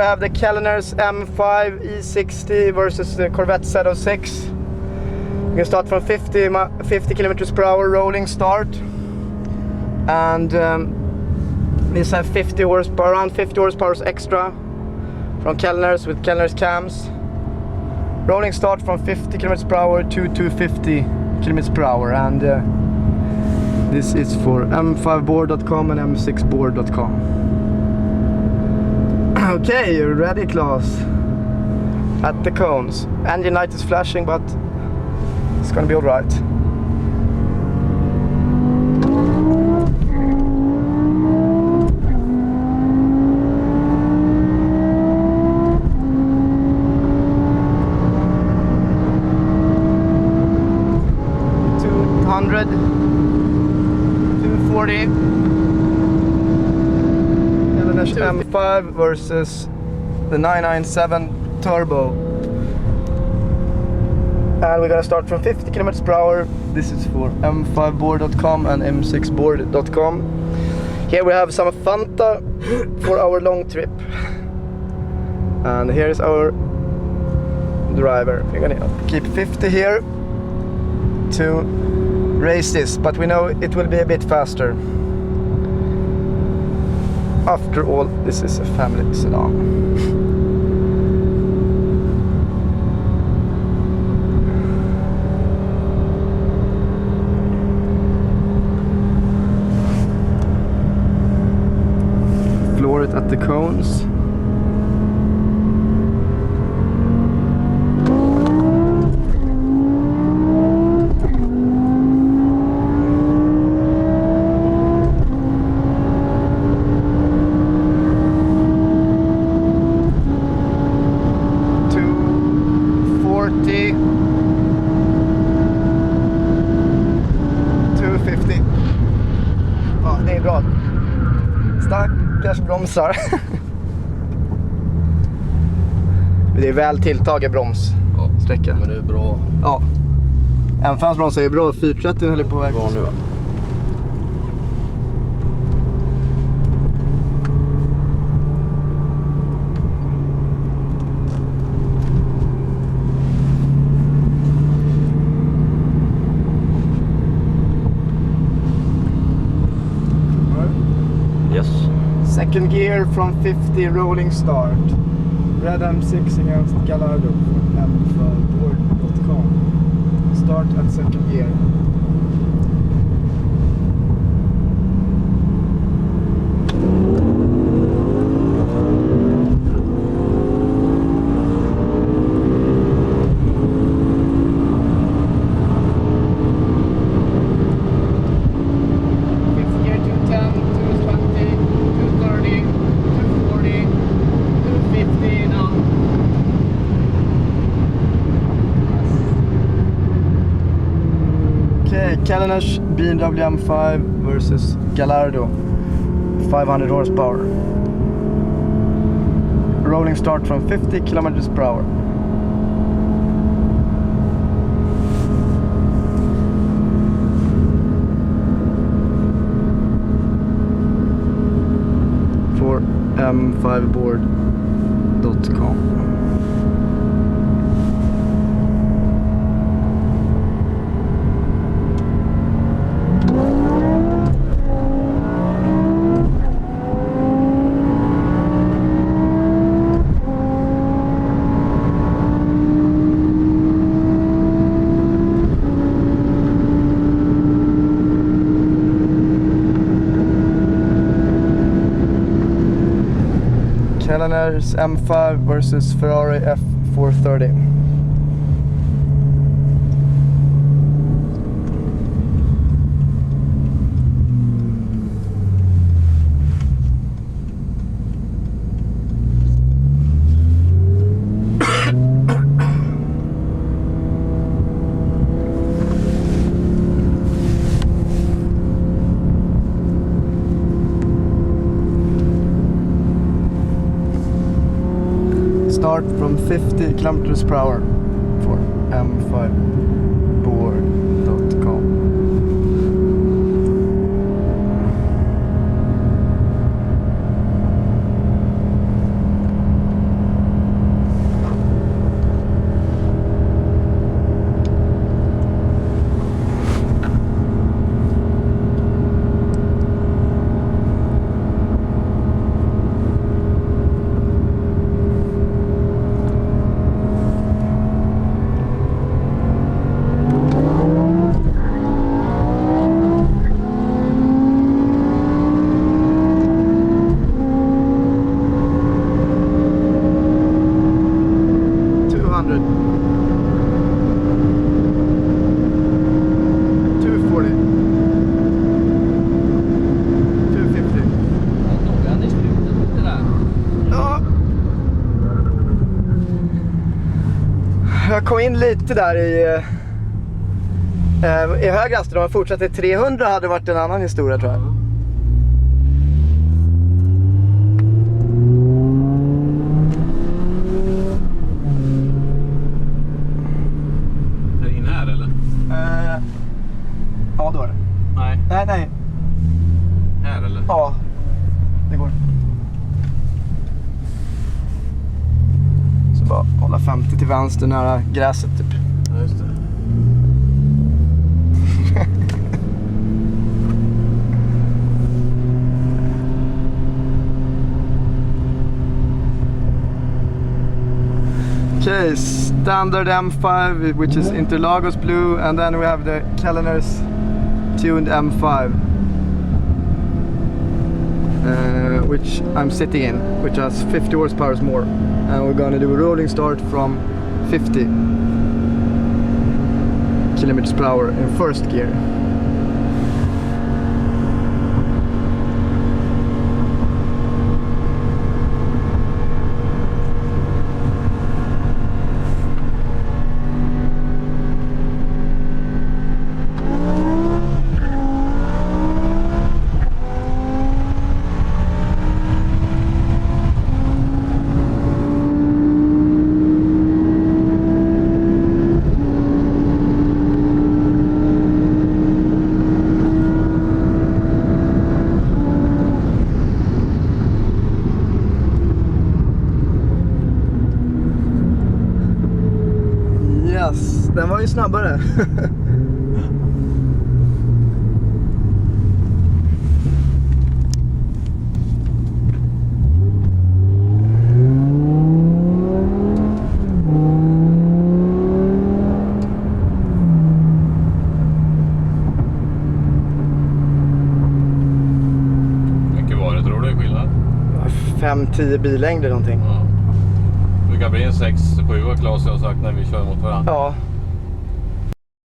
I have the Keller's M5 E60 versus the Corvette Z06. We can start from 50 kilometers per hour rolling start, and these have 50 horsepower, around 50 horsepower extra from Keller's with Keller's cams. Rolling start from 50 kilometers per hour to 250 kilometers per hour, and this is for M5board.com and M6board.com. Okay, you're ready, Claus? At the cones. Engine light is flashing, but it's gonna be all right. M5 versus the 997 Turbo, and we're gonna start from 50 kilometers per hour. This is for M5board.com and M6board.com. Here we have some Fanta for our long trip, and here is our driver. We're gonna keep 50 here to race this, but we know it will be a bit faster. After all, this is a family sedan. Floor it at the cones. Stackars bromsar. Det är väl tilltaget bromssträcka. Ja, men det är bra. Ja. M5 bromsar är bra. 430 höll på väg. Bra nu. Second gear from 50 rolling start. Red M6 against Gallardo from M5board.com. Start at second gear. Keller's BMW M5 versus Gallardo, 500 horsepower. Rolling start from 50 kilometers per hour. For M5board.com. Keller's M5 versus Ferrari F430. Start from 50 kilometers per hour for M5board.com. Jag kom in lite där i hög hastighet. Om man fortsatte 300 hade det varit en annan historia, tror jag. Är det in här eller? Ja, då är det. Nej. Här eller? Ja, det går. Så bara hålla 50 till vänster nära gräset typ. Ja, just det. Okay, standard M5, which is Interlagos blue, and then we have the Kellener's tuned M5, which I'm sitting in, which has 50 horsepower more, and we're gonna do a rolling start from 50 kilometers per hour in first gear. Den var ju snabbare. Mycket var det, tror du, skillnad? 5-10 billängder någonting. Ja. Det kan bli en 6-7 Claes, jag har sagt, när vi kör mot varandra. Ja.